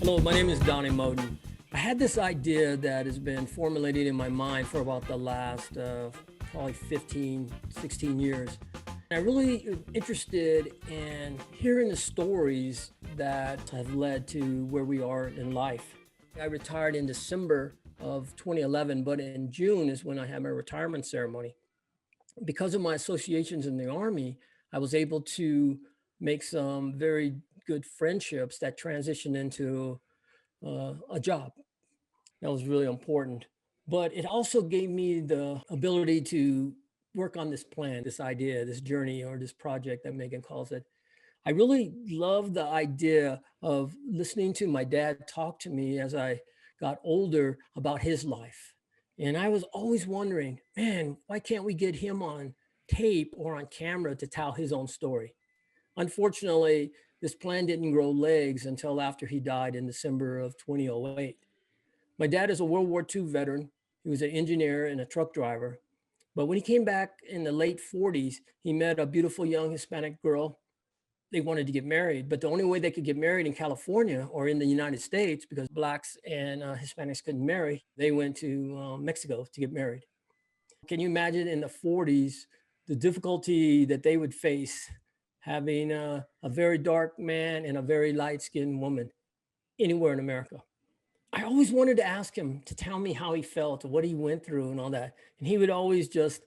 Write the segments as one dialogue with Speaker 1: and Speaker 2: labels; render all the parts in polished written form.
Speaker 1: Hello, my name is Donnie Moten. I had this idea that has been formulated in my mind for about the last probably 15, 16 years. I really am interested in hearing the stories that have led to where we are in life. I retired in December of 2011, but in June is when I had my retirement ceremony. Because of my associations in the Army, I was able to make some very good friendships that transitioned into a job. That was really important. But it also gave me the ability to work on this plan, this idea, this journey, or this project that Megan calls it. I really love the idea of listening to my dad talk to me as I got older about his life. And I was always wondering, man, why can't we get him on tape or on camera to tell his own story? Unfortunately, this plan didn't grow legs until after he died in December of 2008. My dad is a World War II veteran. He was an engineer and a truck driver. But when he came back in the late 40s, he met a beautiful young Hispanic girl. They wanted to get married, but the only way they could get married in California or in the United States, because Blacks and Hispanics couldn't marry, they went to Mexico to get married. Can you imagine in the 40s, the difficulty that they would face having a very dark man and a very light-skinned woman anywhere in America? I always wanted to ask him to tell me how he felt, what he went through and all that. And he would always just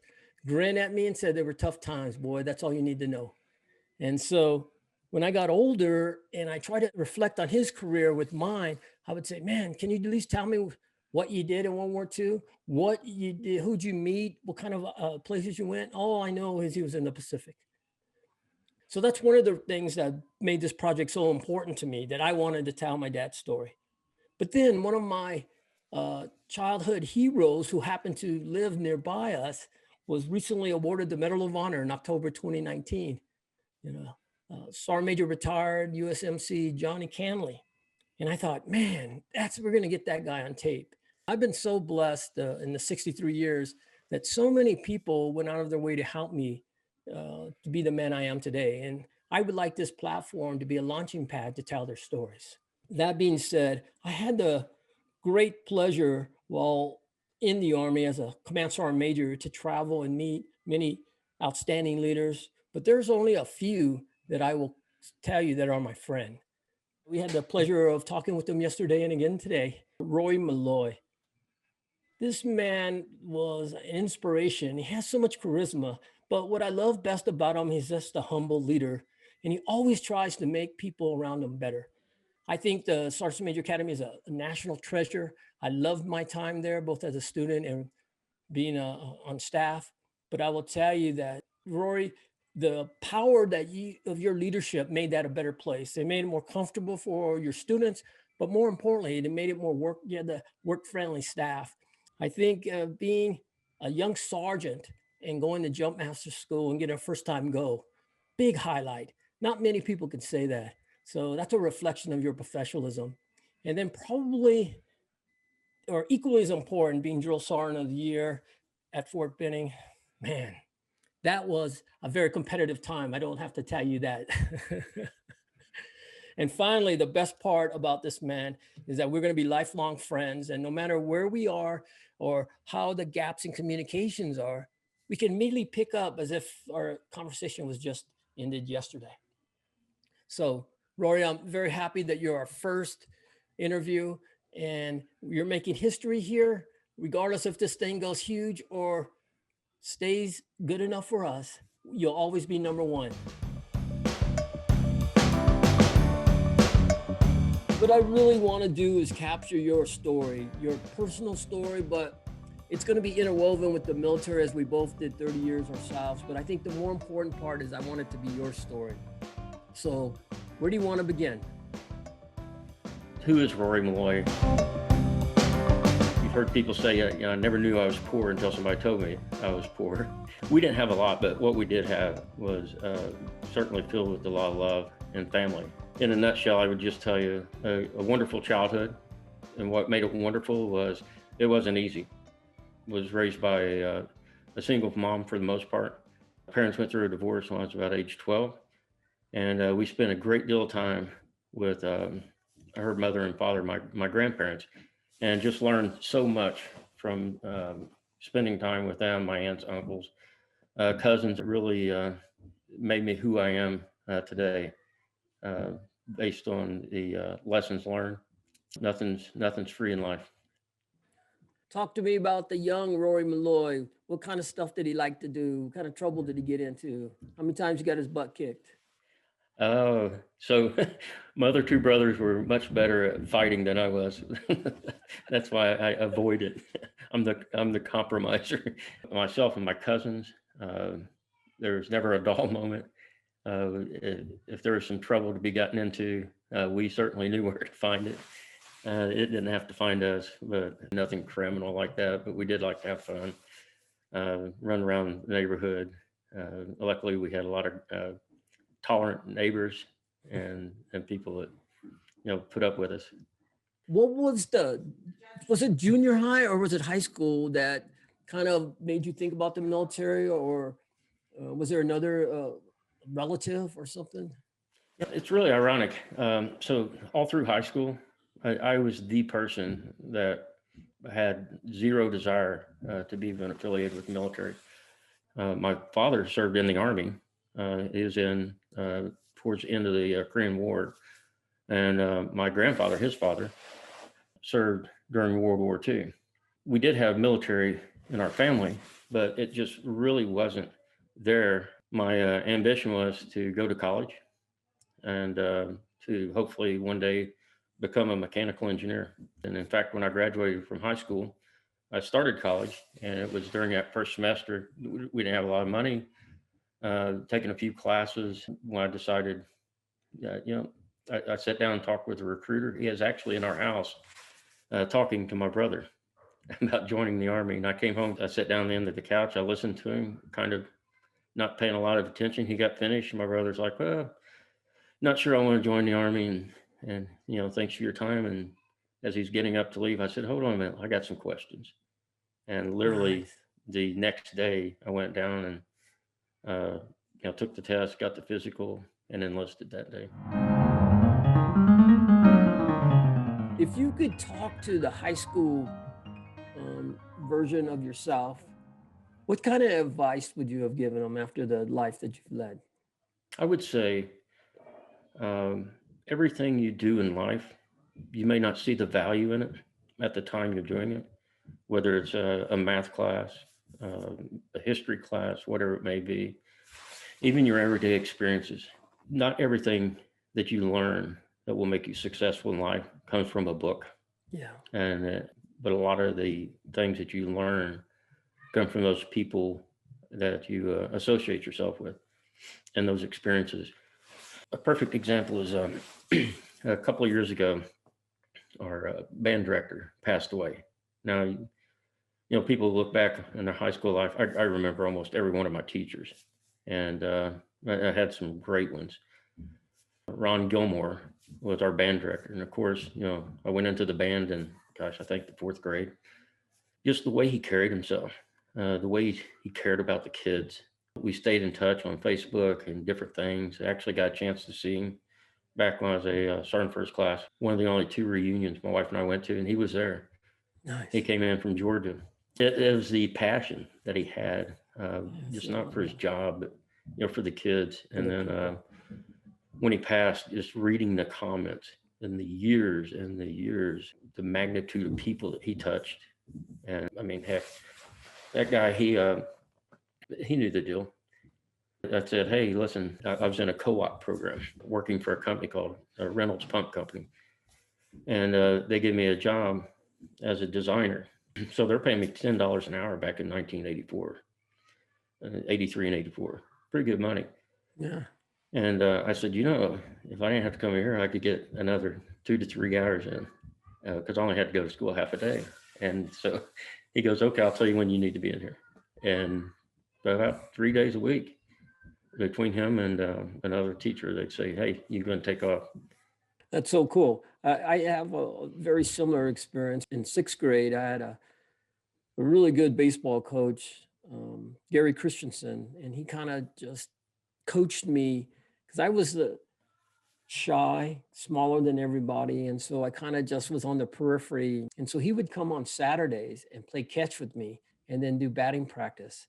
Speaker 1: grin at me and said, "They were tough times, boy. That's all you need to know." And so when I got older and I tried to reflect on his career with mine, I would say, "Man, can you at least tell me what you did in World War II? What you did, who'd you meet, what kind of places you went?" All I know is he was in the Pacific. So that's one of the things that made this project so important to me, that I wanted to tell my dad's story. But then one of my childhood heroes who happened to live nearby us was recently awarded the Medal of Honor in October 2019. You know, Sergeant Major retired USMC Johnny Canley. And I thought, man, we're going to get that guy on tape. I've been so blessed in the 63 years that so many people went out of their way to help me to be the man I am today. And I would like this platform to be a launching pad to tell their stories. That being said, I had the great pleasure while in the Army as a command sergeant major to travel and meet many outstanding leaders, but there's only a few that I will tell you that are my friend. We had the pleasure of talking with them yesterday and again today. Rory Malloy. This man was an inspiration. He has so much charisma, but what I love best about him is just a humble leader, and he always tries to make people around him better. I think the Sergeant Major Academy is a national treasure. I loved my time there, both as a student and being on staff. But I will tell you that, Rory, the power of your leadership made that a better place. They made it more comfortable for your students, but more importantly, it made it more work. You had the work-friendly staff. I think being a young sergeant and going to jump master school and getting a first-time go, big highlight. Not many people can say that. So that's a reflection of your professionalism. And then probably, or equally as important, being drill sergeant of the year at Fort Benning. Man, that was a very competitive time. I don't have to tell you that. And finally, the best part about this man is that we're going to be lifelong friends. And no matter where we are or how the gaps in communications are, we can immediately pick up as if our conversation was just ended yesterday. So, Rory, I'm very happy that you're our first interview and you're making history here, regardless if this thing goes huge or stays good enough for us. You'll always be number one. What I really want to do is capture your story, your personal story, but it's going to be interwoven with the military, as we both did 30 years ourselves. But I think the more important part is I want it to be your story. So where do you want to begin?
Speaker 2: Who is Rory Malloy? You've heard people say, I never knew I was poor until somebody told me I was poor. We didn't have a lot, but what we did have was certainly filled with a lot of love and family. In a nutshell, I would just tell you a wonderful childhood. And what made it wonderful was it wasn't easy. Was raised by a single mom for the most part. Parents went through a divorce when I was about age 12, and we spent a great deal of time with her mother and father, my grandparents, and just learned so much from spending time with them, my aunts, uncles, cousins. It really made me who I am today, uh, based on the lessons learned. Nothing's free in life.
Speaker 1: Talk to me about the young Rory Malloy. What kind of stuff did he like to do? What kind of trouble did he get into? How many times he got his butt kicked?
Speaker 2: So my other two brothers were much better at fighting than I was. That's why I avoid it. I'm the compromiser. Myself and my cousins, uh, there was never a dull moment. If there was some trouble to be gotten into, we certainly knew where to find it. It didn't have to find us, but nothing criminal like that. But we did like to have fun, run around the neighborhood. Luckily, we had a lot of tolerant neighbors and people that put up with us.
Speaker 1: What was it junior high or was it high school that kind of made you think about the military, or was there another relative or something?
Speaker 2: Yeah, it's really ironic. So all through high school, I was the person that had zero desire to be even affiliated with the military. My father served in the Army. He was in towards the end of the Korean War. And my grandfather, his father, served during World War II. We did have military in our family, but it just really wasn't there. My ambition was to go to college and to hopefully one day become a mechanical engineer. And in fact, when I graduated from high school, I started college, and it was during that first semester. We didn't have a lot of money. Taking a few classes when I decided, I sat down and talked with a recruiter. He is actually in our house talking to my brother about joining the Army. And I came home, I sat down on the end of the couch, I listened to him, kind of not paying a lot of attention. He got finished, and my brother's like, well, not sure I want to join the Army. And thanks for your time. And as he's getting up to leave, I said, hold on a minute, I got some questions. And literally
Speaker 1: Nice.
Speaker 2: the next day, I went down and took the test, got the physical, and enlisted that day.
Speaker 1: If you could talk to the high school version of yourself, what kind of advice would you have given them after the life that you've led?
Speaker 2: I would say everything you do in life, you may not see the value in it at the time you're doing it, whether it's a math class, a history class, whatever it may be, even your everyday experiences. Not everything that you learn that will make you successful in life comes from a book.
Speaker 1: Yeah.
Speaker 2: And but a lot of the things that you learn come from those people that you associate yourself with and those experiences. A perfect example is a couple of years ago, our band director passed away. Now, people look back in their high school life. I remember almost every one of my teachers, and I had some great ones. Ron Gilmore was our band director, and of course, I went into the band, and gosh, I think the fourth grade. Just the way he carried himself, the way he cared about the kids. We stayed in touch on Facebook and different things. I actually got a chance to see him back when I was a sergeant first class. One of the only two reunions my wife and I went to, and he was there.
Speaker 1: Nice.
Speaker 2: He came in from Georgia. It was the passion that he had, just not for his job, but for the kids. And then when he passed, just reading the comments and the years, the magnitude of people that he touched. And I mean, heck, that guy, he knew the deal. I said, hey, listen, I was in a co-op program working for a company called Reynolds Pump Company. And they gave me a job as a designer. So they're paying me $10 an hour back in 1984, 83 and 84. Pretty good money.
Speaker 1: Yeah.
Speaker 2: And I said, if I didn't have to come here, I could get another 2 to 3 hours in, because I only had to go to school half a day. And so he goes, okay, I'll tell you when you need to be in here. And about 3 days a week, between him and another teacher, they'd say, hey, you're going to take off.
Speaker 1: That's so cool. I have a very similar experience. In sixth grade, I had a really good baseball coach. Gary Christensen, and he kind of just coached me because I was the shy, smaller than everybody. And so I kind of just was on the periphery. And so he would come on Saturdays and play catch with me and then do batting practice.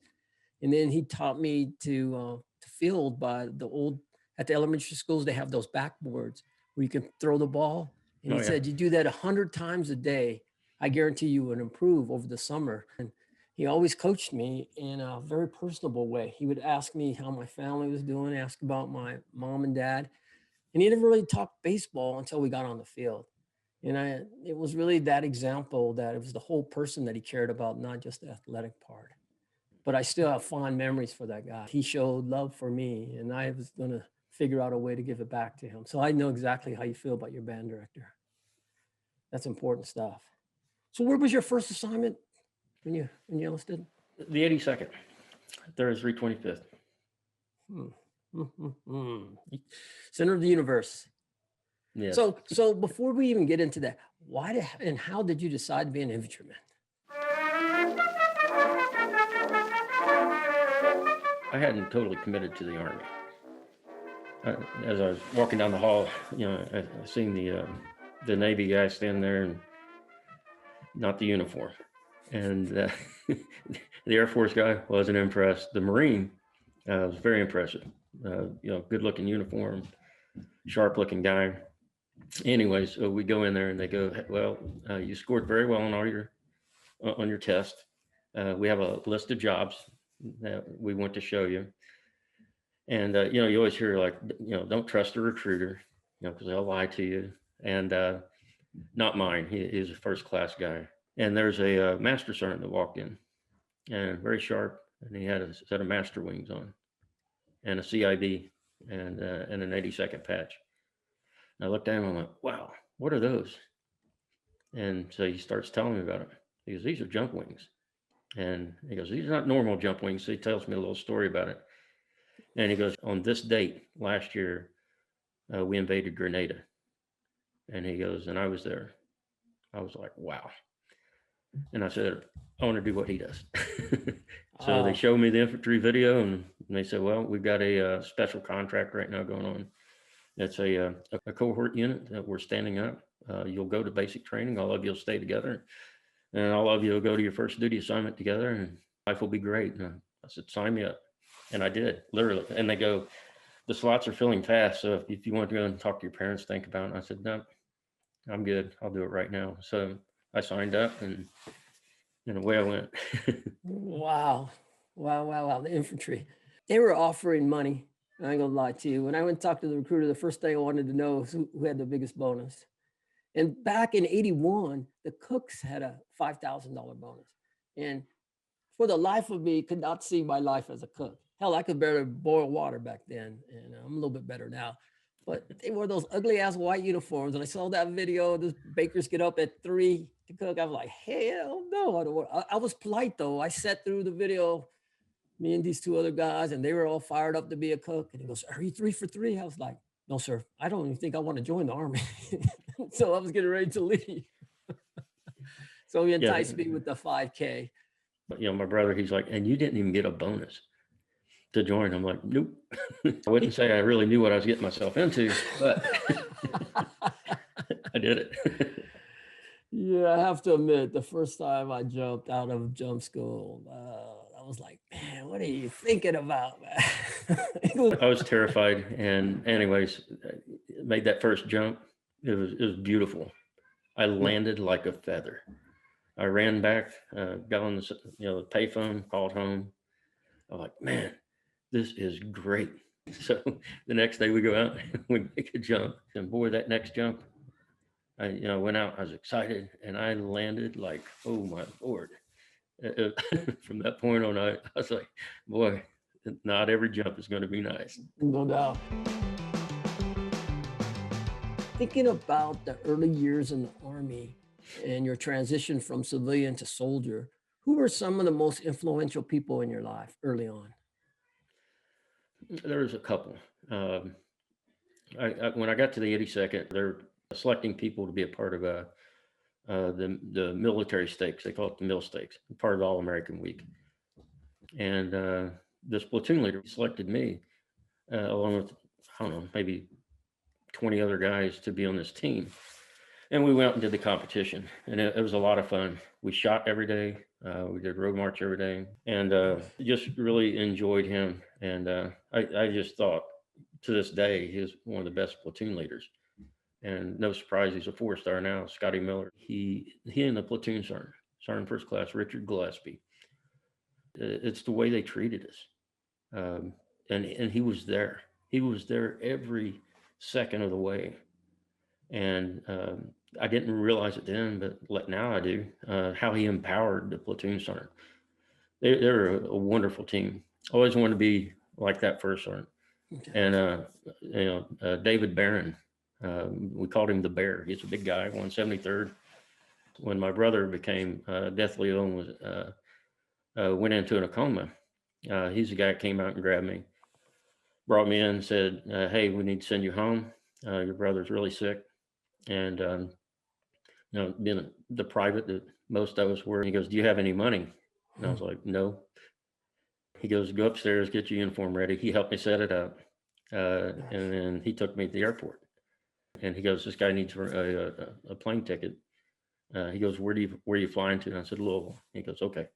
Speaker 1: And then he taught me to field by the old, at the elementary schools, they have those backboards where you can throw the ball. And
Speaker 2: Oh,
Speaker 1: he
Speaker 2: yeah.
Speaker 1: said, you do that 100 times a day, I guarantee you would improve over the summer. And he always coached me in a very personable way. He would ask me how my family was doing, ask about my mom and dad. And he never really talked baseball until we got on the field. And it was really that example that it was the whole person that he cared about, not just the athletic part. But I still have fond memories for that guy. He showed love for me, and I was going to figure out a way to give it back to him. So I know exactly how you feel about your band director. That's important stuff. So where was your first assignment when you enlisted?
Speaker 2: The 82nd, 325th.
Speaker 1: Center of the universe.
Speaker 2: Yeah.
Speaker 1: So before we even get into that, and how did you decide to be an infantryman?
Speaker 2: I hadn't totally committed to the Army. As I was walking down the hall, I seen the Navy guy stand there and not the uniform. And the Air Force guy wasn't impressed. The Marine was very impressive. Good looking uniform, sharp looking guy. Anyways, so we go in there and they go, well, you scored very well on on your test. We have a list of jobs that we want to show you. And, you always hear like, don't trust a recruiter, because they'll lie to you. And not mine. He's a first class guy. And there's a master sergeant that walked in, and very sharp. And he had a set of master wings on and a CIB and an 82nd patch. And I looked at him and I'm like, wow, what are those? And so he starts telling me about it. He goes, these are jump wings. And he goes, these are not normal jump wings. So he tells me a little story about it. And he goes, on this date last year, we invaded Grenada. And he goes, and I was there. I was like, wow. And I said, I want to do what he does. So they showed me the infantry video and they said, well, we've got a special contract right now going on. It's a cohort unit that we're standing up. You'll go to basic training. All of you will stay together. And all of you will go to your first duty assignment together and life will be great. And I said, sign me up. And I did, literally. And they go, the slots are filling fast. So if you want to go and talk to your parents, think about it. And I said, no, I'm good. I'll do it right now. So I signed up and away I went.
Speaker 1: Wow. The infantry. They were offering money. I ain't gonna lie to you. When I went and talked to the recruiter, the first thing I wanted to know was who had the biggest bonus. And back in 81, the cooks had a $5,000 bonus. And for the life of me, could not see my life as a cook. Hell, I could barely boil water back then. And I'm a little bit better now. But they wore those ugly ass white uniforms. And I saw that video, the bakers get up at 3 to cook. I was like, hell no, I don't want. I was polite though. I sat through the video, me and these two other guys, and they were all fired up to be a cook. And he goes, are you 3 for 3? I was like, no, sir, I don't even think I want to join the Army. So I was getting ready to leave. So he enticed me with the 5K.
Speaker 2: But, my brother, he's like, and you didn't even get a bonus to join. I'm like, nope. I wouldn't say I really knew what I was getting myself into, but I did it.
Speaker 1: Yeah, I have to admit, the first time I jumped out of jump school, I was like, man, what are you thinking about, man?
Speaker 2: I was terrified. And anyways, made that first jump. It was beautiful. I landed like a feather. I ran back, got on the payphone, called home. I was like, man, this is great. So the next day we go out, we make a jump, and boy, that next jump, I went out, I was excited, and I landed like, oh my Lord. From that point on, I was like, boy, not every jump is going to be nice.
Speaker 1: No doubt. Thinking about the early years in the Army and your transition from civilian to soldier, who were some of the most influential people in your life early on?
Speaker 2: There was a couple. When I got to the 82nd, they're selecting people to be a part of the military stakes. They call it the Mill Stakes, part of the All-American Week. And this platoon leader selected me along with, I don't know, maybe 20 other guys to be on this team. And we went out and did the competition, and it was a lot of fun. We shot every day. We did road march every day, and just really enjoyed him. And I just thought, to this day, he was one of the best platoon leaders. And no surprise, he's a 4-star now. Scotty Miller. He and the platoon sergeant first class Richard Gillespie. It's the way they treated us, and he was there. He was there every second of the way, and I didn't realize it then, but now I do. How he empowered the platoon sergeant. They're a wonderful team. Always wanted to be like that first sergeant. Okay. And David Barron, we called him the Bear. He's a big guy, 173rd. When my brother became deathly ill and was went into a coma, he's the guy that came out and grabbed me, brought me in, and said, "Hey, we need to send you home. Your brother's really sick." And being the private that most of us were, he goes, "Do you have any money?" And I was like, "No." He goes, "Go upstairs, get your uniform ready." He helped me set it up, and then he took me to the airport. And he goes, "This guy needs a plane ticket." He goes, where are you flying to?" And I said, "Louisville." He goes, "Okay."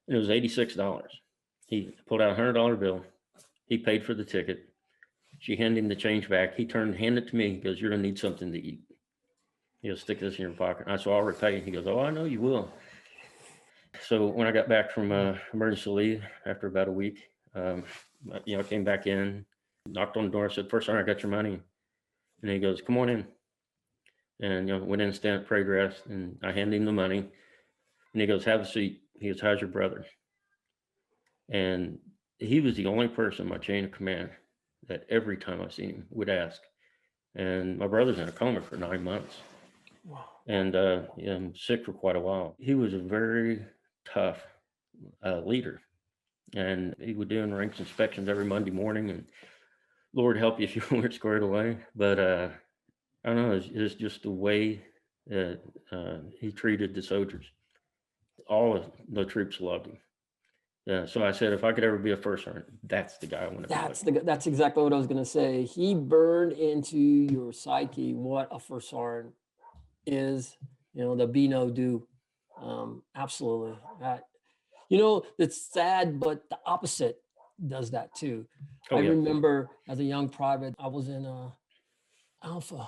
Speaker 2: And it was $86. He pulled out a $100 bill. He paid for the ticket. She handed him the change back. He handed it to me. He goes, "You're gonna need something to eat." He goes, "Stick this in your pocket." I said, "I'll repay." He goes, "Oh, I know you will." So when I got back from emergency leave after about a week, I came back in, knocked on the door, said, "First sergeant, I got your money." And he goes, "Come on in." And went in, stand, prayed, rest, and I handed him the money. And he goes, "Have a seat." He goes, "How's your brother?" And he was the only person in my chain of command that every time I seen him would ask. And my brother's in a coma for 9 months. Wow. And I'm sick for quite a while. He was a very tough leader, and he would do ranks inspections every Monday morning, and Lord help you if you weren't squared away. But I don't know, it's just the way that he treated the soldiers. All of the troops loved him. Yeah, so I said, if I could ever be a first sergeant, that's the guy I want to be.
Speaker 1: That's exactly what I was going to say. He burned into your psyche what a first sergeant is, the be no do. Absolutely. It's sad, but the opposite does that too. I remember as a young private, I was in Alpha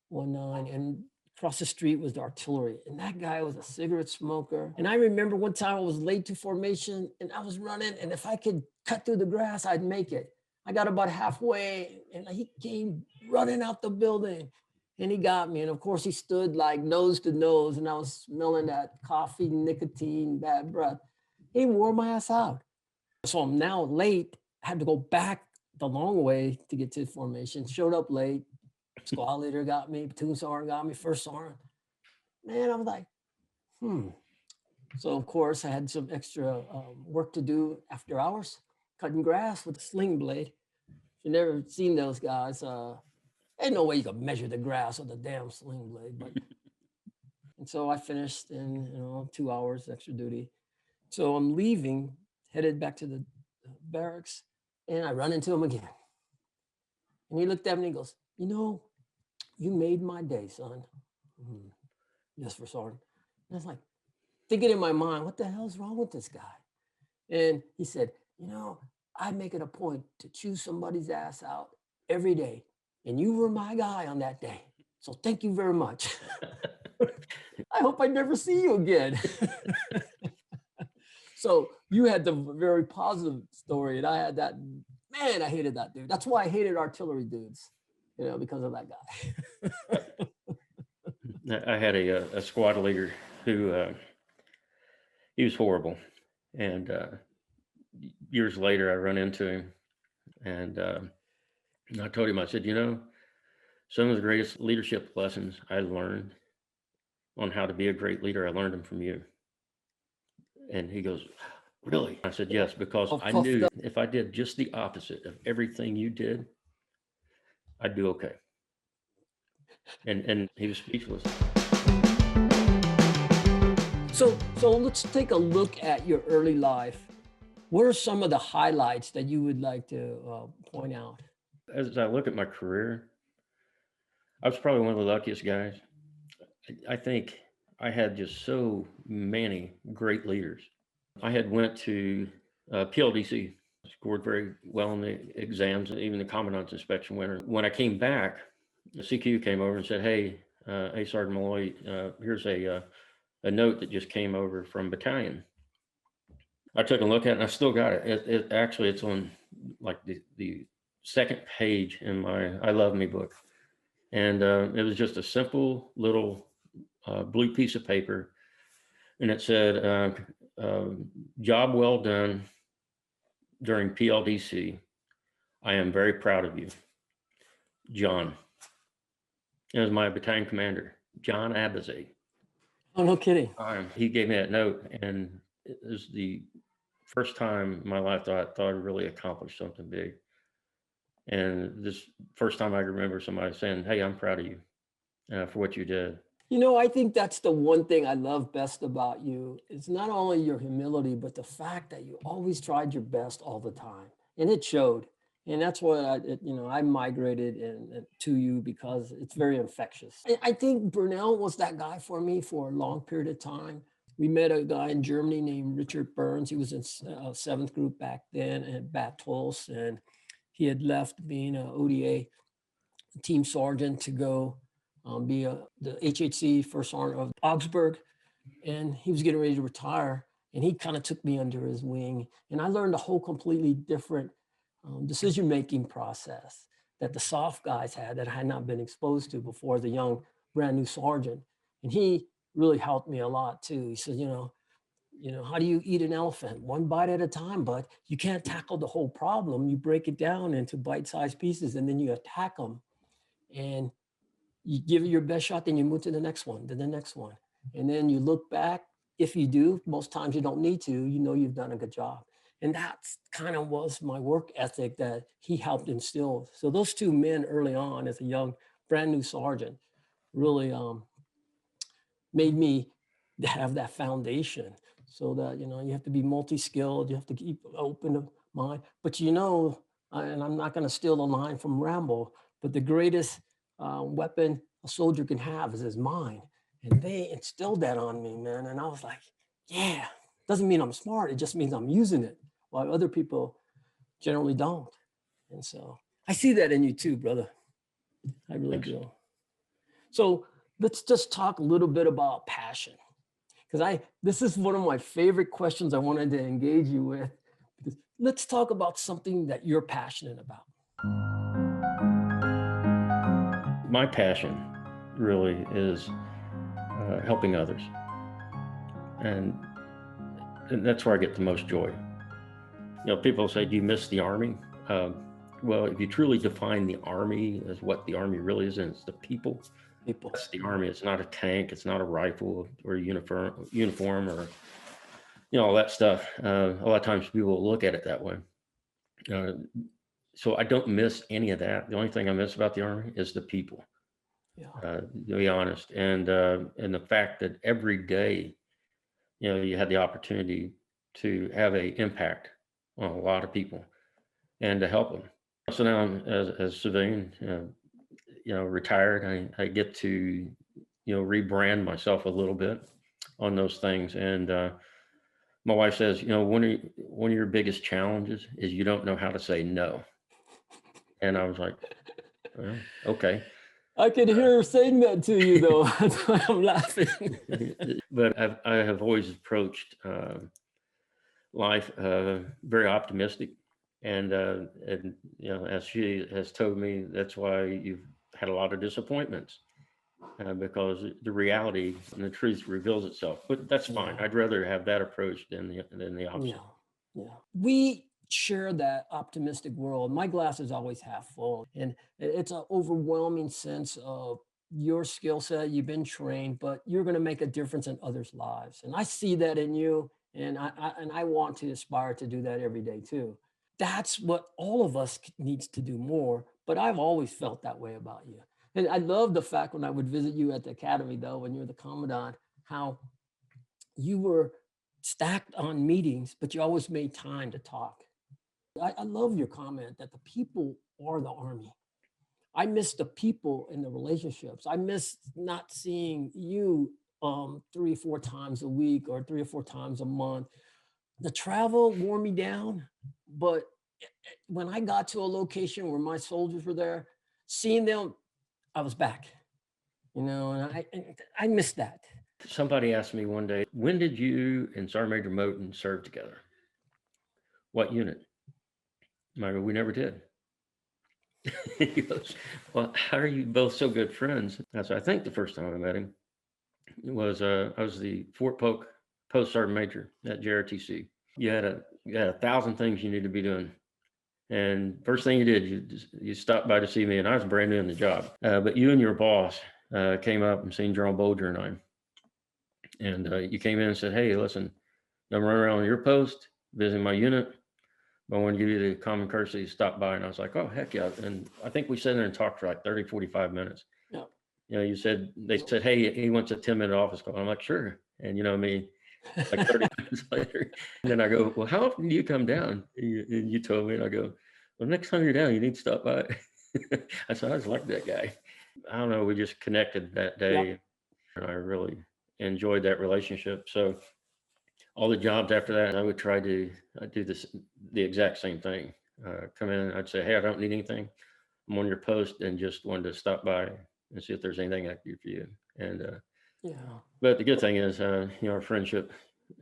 Speaker 1: 19, and across the street was the artillery, and that guy was a cigarette smoker. And I remember one time I was late to formation, and I was running, and if I could cut through the grass, I'd make it. I got about halfway, and he came running out the building, and he got me. And of course, he stood like nose to nose, and I was smelling that coffee, nicotine, bad breath. He wore my ass out. So I'm now late. I had to go back the long way to get to formation. Showed up late. Squad leader got me, platoon sergeant got me, first sergeant. Man, I was like, So of course I had some extra work to do after hours, cutting grass with a sling blade. If you've never seen those guys, ain't no way you could measure the grass with a damn sling blade. But and so I finished in 2 hours extra duty. So I'm leaving, headed back to the barracks, and I run into him again. And he looked at me and he goes, "You made my day, son." Yes, for sergeant. And I was like, thinking in my mind, what the hell's wrong with this guy? And he said, I make it a point to chew somebody's ass out every day. And you were my guy on that day. So thank you very much. I hope I never see you again. So you had the very positive story, and I had that. Man, I hated that dude. That's why I hated artillery dudes, because of that guy.
Speaker 2: I had a squad leader who he was horrible, and years later I run into him, and I told him, I said, some of the greatest leadership lessons I learned on how to be a great leader, I learned them from you. And he goes, "Really?" I said, "Yes, because I knew if I did just the opposite of everything you did, I'd do okay." And he was speechless.
Speaker 1: So let's take a look at your early life. What are some of the highlights that you would like to point out?
Speaker 2: As I look at my career, I was probably one of the luckiest guys. I think I had just so many great leaders. I had went to PLDC, scored very well in the exams, even the commandant's inspection winner. When I came back, the CQ came over and said, "Hey, hey, Sergeant Malloy, here's a note that just came over from battalion." I took a look at it and I still got it. It actually, it's on like the second page in my I Love Me book. And it was just a simple little blue piece of paper. And it said, job well done during PLDC. I am very proud of you, John. It was my battalion commander, John Abaze.
Speaker 1: Oh, no kidding.
Speaker 2: He gave me that note, and it was the first time in my life that I thought I really accomplished something big. And this first time I remember somebody saying, "Hey, I'm proud of you for what you did."
Speaker 1: You know, I think that's the one thing I love best about you. It's not only your humility, but the fact that you always tried your best all the time, and it showed. And that's why I migrated to you because it's very infectious. I think Burnell was that guy for me for a long period of time. We met a guy in Germany named Richard Burns. He was in seventh group back then at Battles, and he had left being an ODA team sergeant to go be the HHC first sergeant of Augsburg, and he was getting ready to retire. And he kind of took me under his wing, and I learned a whole completely different decision-making process that the soft guys had that I had not been exposed to before as a young, brand new sergeant. And he really helped me a lot too. He said, how do you eat an elephant? One bite at a time, but you can't tackle the whole problem. You break it down into bite-sized pieces and then you attack them. And you give it your best shot, then you move to the next one, to the next one. And then you look back. If you do, most times you don't need to, you've done a good job. And that's kind of was my work ethic that he helped instill. So those two men early on as a young, brand new sergeant really made me have that foundation so that, you have to be multi-skilled, you have to keep open mind. But and I'm not going to steal the line from Rambo, but the greatest weapon a soldier can have is his mind. And they instilled that on me, man. And I was like, yeah, doesn't mean I'm smart. It just means I'm using it while other people generally don't. And so I see that in you too, brother. I really
Speaker 2: Thanks.
Speaker 1: do. So let's just talk a little bit about passion. Because this is one of my favorite questions I wanted to engage you with. Because let's talk about something that you're passionate about.
Speaker 2: My passion really is helping others. And that's where I get the most joy. People say, "Do you miss the Army?" Well, if you truly define the Army as what the Army really is, and it's the people. That's the Army. It's not a tank. It's not a rifle or a uniform or all that stuff. A lot of times people look at it that way. So I don't miss any of that. The only thing I miss about the Army is the people.
Speaker 1: Yeah.
Speaker 2: To be honest, and the fact that every day, you had the opportunity to have an impact on a lot of people and to help them. So now I'm as a civilian, retired. I get to rebrand myself a little bit on those things. And my wife says, one of your biggest challenges is you don't know how to say no. And I was like, well, okay.
Speaker 1: I could hear her saying that to you, though. That's why I'm laughing.
Speaker 2: But I have always approached life very optimistic, and as she has told me, that's why you've had a lot of disappointments because the reality and the truth reveals itself. But that's fine. I'd rather have that approach than the opposite.
Speaker 1: Yeah. We share that optimistic world. My glass is always half full, and it's an overwhelming sense of your skill set. You've been trained, but you're going to make a difference in others' lives, and I see that in you. And I want to aspire to do that every day too. That's what all of us needs to do more. But I've always felt that way about you. And I love the fact when I would visit you at the academy, though, when you're the commandant, how you were stacked on meetings, but you always made time to talk. I love your comment that the people are the Army. I miss the people and the relationships. I miss not seeing you 3 or 4 times a week or 3 or 4 times a month. The travel wore me down, but when I got to a location where my soldiers were there, seeing them, I was back. And I miss that.
Speaker 2: Somebody asked me one day, when did you and Sergeant Major Moten serve together? What unit? I go, we never did. He goes, well, how are you both so good friends? I think the first time I met him was I was the Fort Polk Post Sergeant Major at JRTC. You had 1,000 things you need to be doing. And first thing you did, you stopped by to see me, and I was brand new in the job. But you and your boss came up and seen General Bolger and I. And you came in and said, hey, listen, I'm running around on your post, visiting my unit. But I want to give you the common courtesy to stop by. And I was like, oh, heck yeah. And I think we sat there and talked for like 30, 45 minutes.
Speaker 1: Yeah.
Speaker 2: They said, hey, he wants a 10-minute office call. I'm like, sure. And like 30 minutes later. And then I go, well, how often do you come down? And you told me, and I go, well, next time you're down, you need to stop by. I said, I just like that guy. I don't know. We just connected that day. Yep. And I really enjoyed that relationship. So all the jobs after that, I would try to do the exact same thing. Come in, I'd say, hey, I don't need anything. I'm on your post and just wanted to stop by and see if there's anything I can do for you. And but the good thing is, our friendship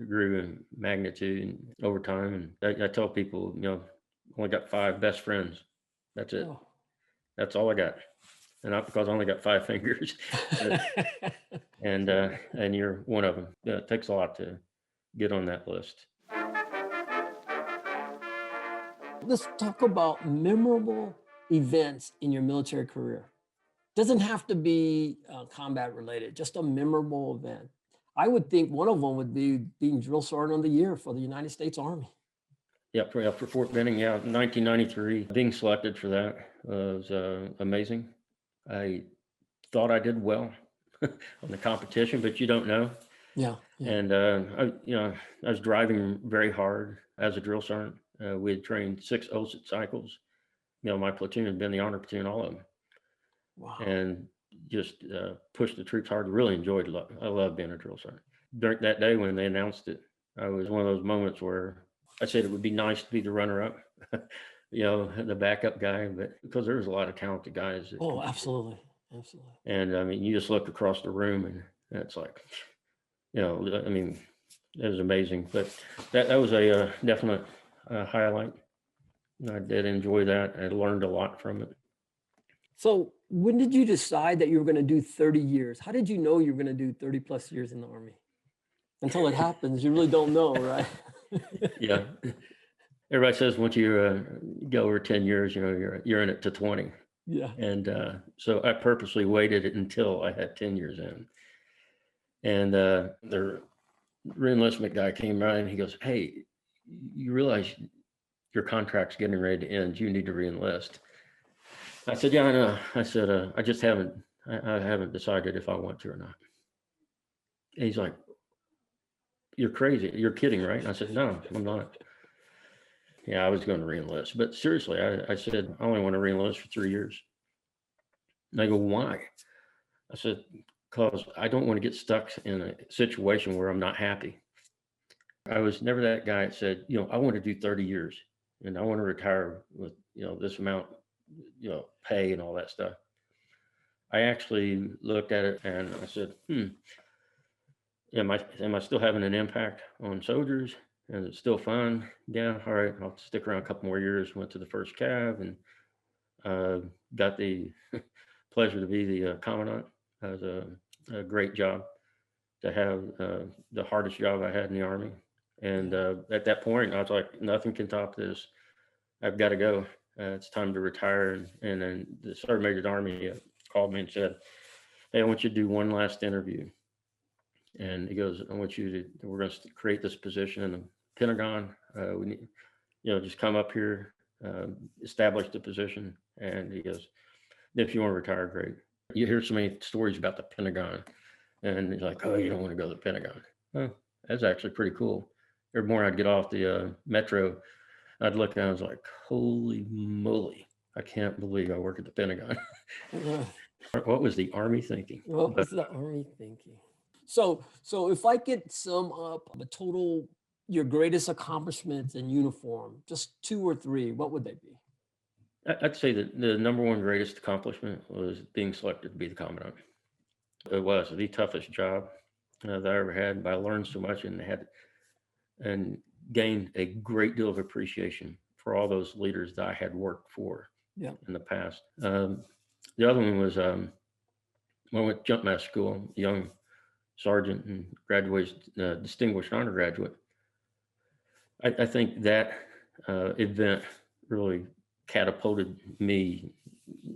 Speaker 2: grew in magnitude and over time. And I tell people, only got 5 best friends. That's it. Oh. That's all I got. And not because I only got 5 fingers. And you're one of them. It takes a lot to get on that list.
Speaker 1: Let's talk about memorable events in your military career. Doesn't have to be combat related, just a memorable event. I would think one of them would be being Drill Sergeant of the Year for the United States Army.
Speaker 2: Yeah, for Fort Benning, 1993. Being selected for that was amazing. I thought I did well on the competition, but you don't know.
Speaker 1: Yeah.
Speaker 2: And I was driving very hard as a drill sergeant. We had trained 6 OSIT cycles. My platoon had been the honor platoon, all of them.
Speaker 1: Wow.
Speaker 2: And just pushed the troops hard. Really enjoyed it. I love being a drill sergeant. During that day when they announced it, I was one of those moments where I said it would be nice to be the runner-up, the backup guy, but because there was a lot of talented guys.
Speaker 1: Oh, absolutely.
Speaker 2: And you just look across the room and it's like, it was amazing. But that was a definite highlight. I did enjoy that. I learned a lot from it.
Speaker 1: So when did you decide that you were going to do 30 years? How did you know you were going to do 30 plus years in the Army? Until it happens, you really don't know, right?
Speaker 2: Yeah. Everybody says once you go over 10 years, you're in it to 20.
Speaker 1: Yeah.
Speaker 2: And so I purposely waited until I had 10 years in. And the reenlistment guy came by and he goes, hey, you realize your contract's getting ready to end. You need to reenlist. I said, yeah, I know. I said, I just haven't decided if I want to or not. And he's like, you're crazy. You're kidding, right? And I said, no, I'm not. Yeah, I was going to reenlist. But seriously, I said, I only want to reenlist for 3 years. And I go, why? I said, because I don't want to get stuck in a situation where I'm not happy. I was never that guy that said, I want to do 30 years and I want to retire with, this amount, pay and all that stuff. I actually looked at it and I said, am I still having an impact on soldiers? And it's still fun? Yeah, all right, I'll stick around a couple more years. Went to the first cav and got the pleasure to be the commandant. That was a great job to have, the hardest job I had in the Army. And at that point, I was like, nothing can top this. I've got to go. It's time to retire. And then the Sergeant Major of the Army called me and said, hey, I want you to do one last interview. And he goes, we're going to create this position in the Pentagon. We need, just come up here, establish the position. And he goes, if you want to retire, great. You hear so many stories about the Pentagon. And he's like, oh, you don't want to go to the Pentagon. Oh, that's actually pretty cool. Every morning I'd get off the metro, I'd look and I was like, holy moly, I can't believe I work at the Pentagon.
Speaker 1: Uh,
Speaker 2: What was the Army thinking?
Speaker 1: what
Speaker 2: But
Speaker 1: was the Army thinking? So if I could sum up the total, your greatest accomplishments in uniform, just two or three, what would they be?
Speaker 2: I'd say that the number one greatest accomplishment was being selected to be the commandant. It was the toughest job that I ever had, but I learned so much and gained a great deal of appreciation for all those leaders that I had worked for
Speaker 1: Yeah.
Speaker 2: in the past. The other one was when I went to jump master school, young sergeant and graduated distinguished honor graduate. I think that event really catapulted me,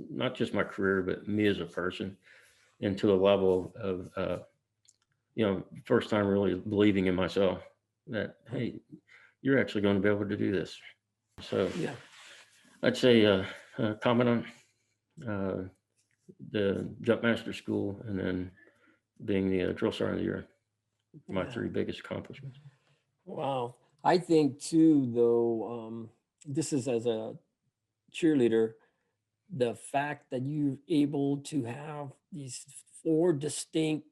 Speaker 2: not just my career, but me as a person, into a level of first time really believing in myself that, hey, you're actually going to be able to do this. So
Speaker 1: Yeah.
Speaker 2: I'd say commandant, uh, the jump master school, and then being the drill sergeant of the year, my
Speaker 1: Yeah.
Speaker 2: three biggest accomplishments.
Speaker 1: Wow. I think too, though, this is as a cheerleader, the fact that you're able to have these four distinct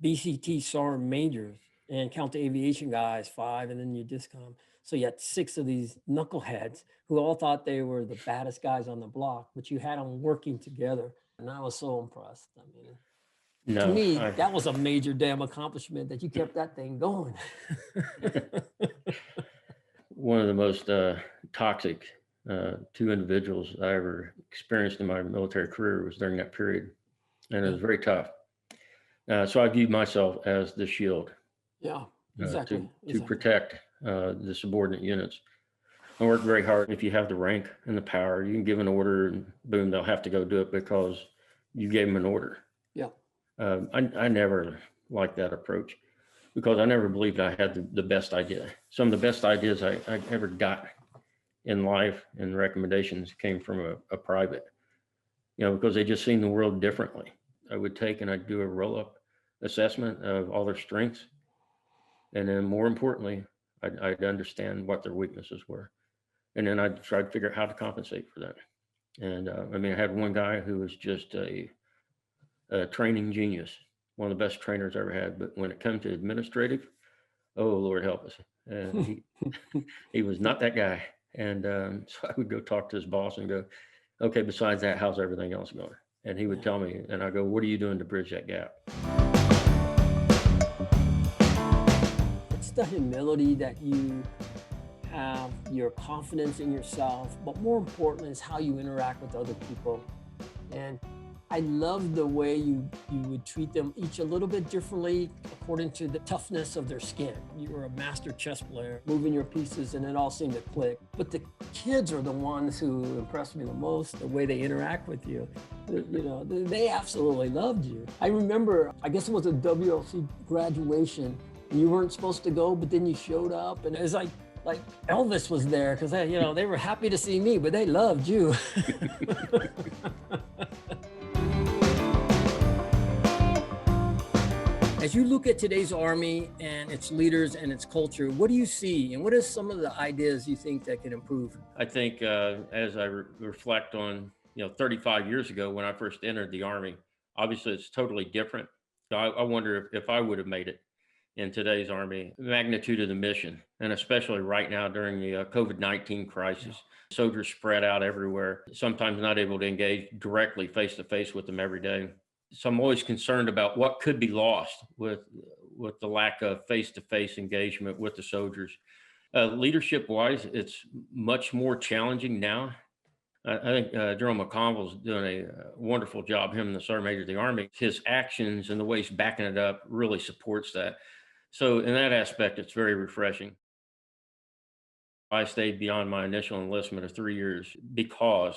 Speaker 1: BCT sergeant majors and count the aviation guys, five, and then your discom. So you had six of these knuckleheads who all thought they were the baddest guys on the block, but you had them working together. And I was so impressed. I mean, to
Speaker 2: No,
Speaker 1: me, that was a major damn accomplishment that you kept that thing going.
Speaker 2: one of the most toxic two individuals I ever experienced in my military career was during that period, and it
Speaker 1: Yeah.
Speaker 2: was very tough. So I viewed myself as the shield
Speaker 1: Yeah, exactly.
Speaker 2: to
Speaker 1: Exactly.
Speaker 2: protect the subordinate units. I worked very hard. If you have the rank and the power, you can give an order, and boom, they'll have to go do it because you gave them an order.
Speaker 1: Yeah.
Speaker 2: I never liked that approach because I never believed I had the best idea. Some of the best ideas I ever got in life and recommendations came from a private, because they just seen the world differently. I would take and I'd do a roll-up assessment of all their strengths. And then more importantly, I'd understand what their weaknesses were. And then I'd try to figure out how to compensate for that. And I had one guy who was just a training genius, one of the best trainers I ever had. But when it comes to administrative, oh, Lord help us. He was not that guy. And so I would go talk to his boss and go, okay, besides that, how's everything else going? And he would
Speaker 1: Yeah.
Speaker 2: tell me, and I go, what are you doing to bridge that gap?
Speaker 1: It's the humility that you have, your confidence in yourself, but more importantly is how you interact with other people. And I love the way you would treat them each a little bit differently according to the toughness of their skin. You were a master chess player, moving your pieces, and it all seemed to click. But the kids are the ones who impressed me the most, the way they interact with you. They absolutely loved you. I remember, I guess it was a WLC graduation, and you weren't supposed to go, but then you showed up, and it was like Elvis was there because they were happy to see me, but they loved you. As you look at today's Army and its leaders and its culture, what do you see, and what are some of the ideas you think that can improve?
Speaker 2: I think as I reflect on, 35 years ago when I first entered the Army, obviously it's totally different. So I wonder if I would have made it in today's Army, the magnitude of the mission, and especially right now during the COVID-19 crisis. Soldiers spread out everywhere, sometimes not able to engage directly face to face with them every day. So I'm always concerned about what could be lost with the lack of face to face engagement with the soldiers. Leadership wise, it's much more challenging now. I think General McConville's doing a wonderful job, him and the Sergeant Major of the Army. His actions and the way he's backing it up really supports that. So in that aspect, it's very refreshing. I stayed beyond my initial enlistment of 3 years because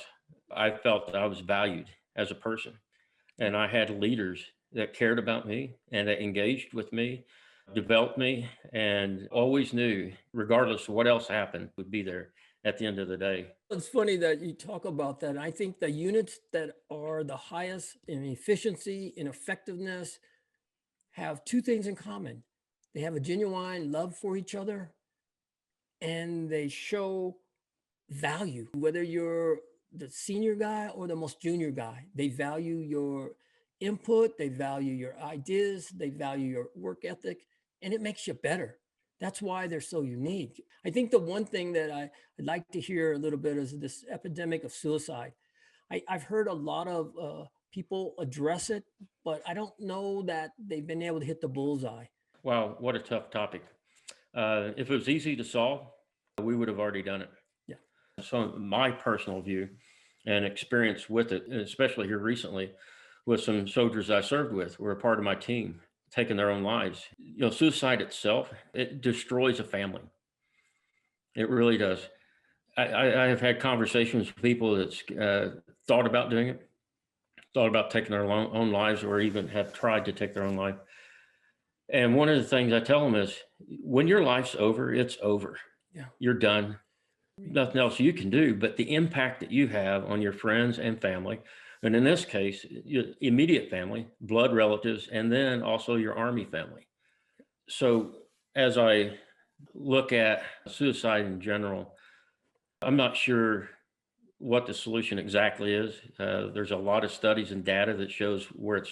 Speaker 2: I felt that I was valued as a person. And I had leaders that cared about me and that engaged with me, developed me, and always knew, regardless of what else happened, would be there at the end of the day.
Speaker 1: It's funny that you talk about that. I think the units that are the highest in efficiency and effectiveness have two things in common. They have a genuine love for each other, and they show value, whether you're the senior guy or the most junior guy. They value your input, they value your ideas, they value your work ethic, and it makes you better. That's why they're so unique. I think the one thing that I'd like to hear a little bit is this epidemic of suicide. I've heard a lot of people address it, but I don't know that they've been able to hit the bullseye.
Speaker 2: Wow, what a tough topic. If it was easy to solve, we would have already done it.
Speaker 1: Yeah.
Speaker 2: So my personal view and experience with it, especially here recently, with some soldiers I served with, were a part of my team, taking their own lives. Suicide itself, it destroys a family. It really does. I have had conversations with people that's thought about doing it, thought about taking their own lives, or even have tried to take their own life. And one of the things I tell them is, when your life's over, it's over.
Speaker 1: Yeah.
Speaker 2: You're done. Nothing else you can do. But the impact that you have on your friends and family, and in this case, your immediate family, blood relatives, and then also your Army family. So as I look at suicide in general, I'm not sure what the solution exactly is. There's a lot of studies and data that shows where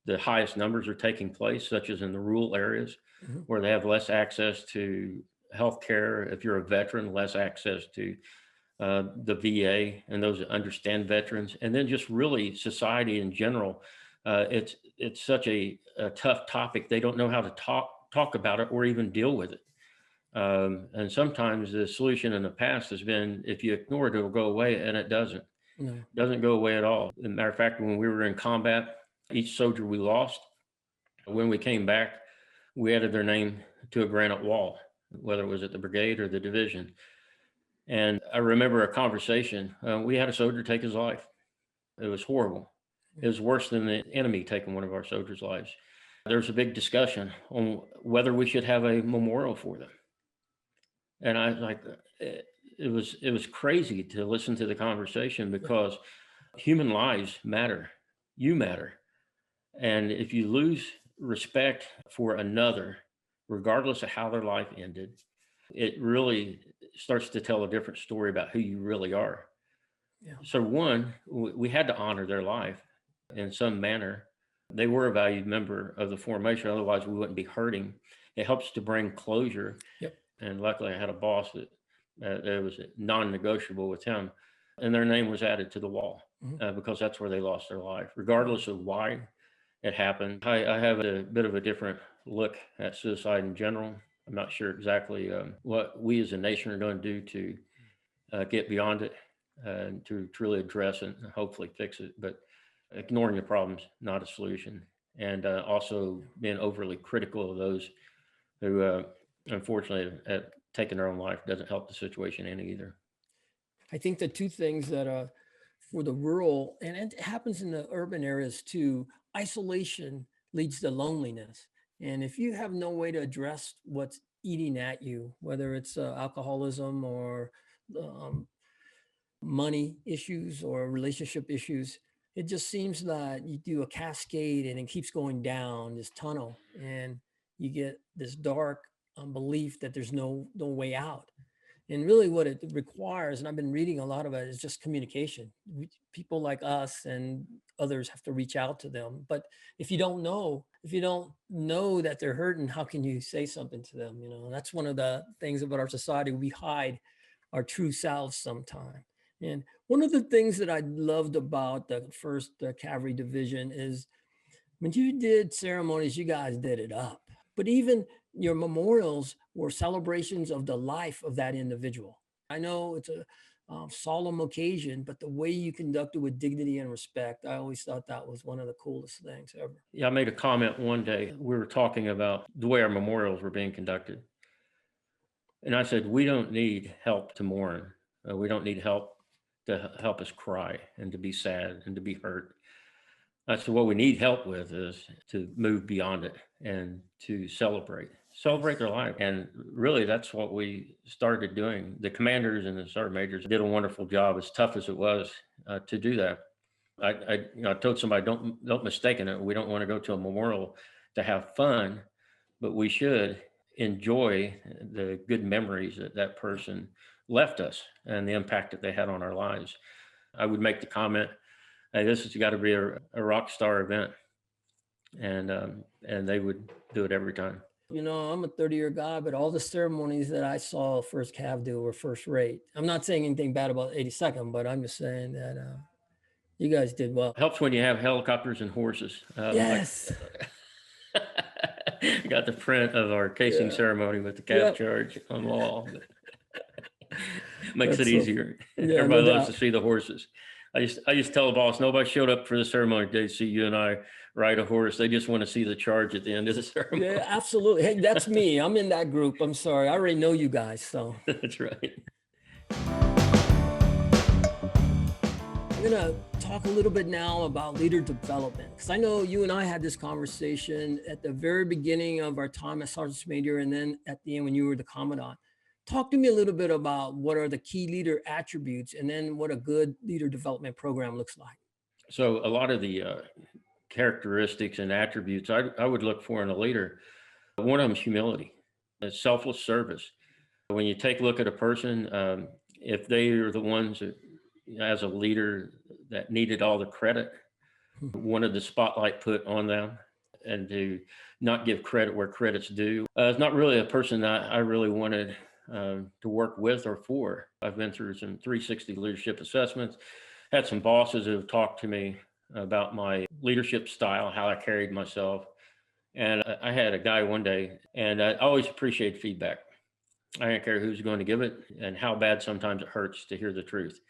Speaker 2: the highest numbers are taking place, such as in the rural areas where they have less access to health care. If you're a veteran, less access to the VA and those that understand veterans, and then just really society in general. It's such a tough topic. They don't know how to talk about it or even deal with it. And sometimes the solution in the past has been, if you ignore it, it'll go away, and it doesn't.
Speaker 1: No.
Speaker 2: It doesn't go away at all. As a matter of fact, when we were in combat, each soldier we lost, when we came back, we added their name to a granite wall, whether it was at the brigade or the division. And I remember a conversation. We had a soldier take his life. It was horrible. It was worse than the enemy taking one of our soldiers' lives. There was a big discussion on whether we should have a memorial for them. And I like, it was crazy to listen to the conversation, because human lives matter. You matter. And if you lose respect for another, regardless of how their life ended, it really starts to tell a different story about who you really are.
Speaker 1: Yeah.
Speaker 2: So one, we had to honor their life in some manner. They were a valued member of the formation. Otherwise, we wouldn't be hurting. It helps to bring closure.
Speaker 1: Yep.
Speaker 2: And luckily, I had a boss that it was non-negotiable with him, and their name was added to the wall because that's where they lost their life, regardless of why it happened. I have a bit of a different look at suicide in general. I'm not sure exactly what we as a nation are going to do to get beyond it and to truly address it and hopefully fix it. But ignoring the problem's not a solution. And also being overly critical of those who unfortunately have taken their own life doesn't help the situation any either.
Speaker 1: I think the two things that for the rural, and it happens in the urban areas too, isolation leads to loneliness. And if you have no way to address what's eating at you, whether it's alcoholism or um, money issues or relationship issues, it just seems that you do a cascade and it keeps going down this tunnel, and you get this dark belief that there's no way out. And really what it requires, and I've been reading a lot of it, is just communication. People like us and others have to reach out to them. But if you don't know that they're hurting, how can you say something to them? That's one of the things about our society. We hide our true selves sometimes. And one of the things that I loved about the first Cavalry Division is when you did ceremonies, you guys did it up. But even your memorials were celebrations of the life of that individual. I know it's a solemn occasion, but the way you conducted with dignity and respect, I always thought that was one of the coolest things ever.
Speaker 2: Yeah, I made a comment one day. We were talking about the way our memorials were being conducted. And I said, we don't need help to mourn. We don't need help to help us cry and to be sad and to be hurt. I said, what we need help with is to move beyond it and to celebrate their life. And really, that's what we started doing. The commanders and the sergeant majors did a wonderful job, as tough as it was, to do that. I told somebody, don't mistake it. We don't want to go to a memorial to have fun, but we should enjoy the good memories that that person left us and the impact that they had on our lives. I would make the comment, "Hey, this has got to be a rock star event," and they would do it every time.
Speaker 1: I'm a 30-year guy, but all the ceremonies that I saw First Cav do were first rate. I'm not saying anything bad about 82nd, but I'm just saying that you guys did well.
Speaker 2: Helps when you have helicopters and horses.
Speaker 1: Yes.
Speaker 2: I got the print of our casing ceremony with the Cav
Speaker 1: Yep.
Speaker 2: charge on the wall. Makes
Speaker 1: That's
Speaker 2: it
Speaker 1: so
Speaker 2: easier.
Speaker 1: Yeah,
Speaker 2: Everybody
Speaker 1: no
Speaker 2: loves to
Speaker 1: doubt.
Speaker 2: see the horses. I just tell the boss, nobody showed up for the ceremony today to see you and I ride a horse. They just want to see the charge at the end of the ceremony.
Speaker 1: Yeah, absolutely. Hey, that's me. I'm in that group. I'm sorry. I already know you guys, so.
Speaker 2: That's right.
Speaker 1: I'm going to talk a little bit now about leader development, because I know you and I had this conversation at the very beginning of our time as Sergeant Major, and then at the end when you were the Commandant. Talk to me a little bit about what are the key leader attributes, and then what a good leader development program looks like.
Speaker 2: So a lot of the characteristics and attributes I would look for in a leader, one of them is humility, it's selfless service. When you take a look at a person, if they are the ones that, as a leader, that needed all the credit, wanted the spotlight put on them, and to not give credit where credit's due, it's not really a person that I really wanted to work with or for. I've been through some 360 leadership assessments, had some bosses who have talked to me about my leadership style, how I carried myself. And I had a guy one day, and I always appreciate feedback. I don't care who's going to give it and how bad sometimes it hurts to hear the truth.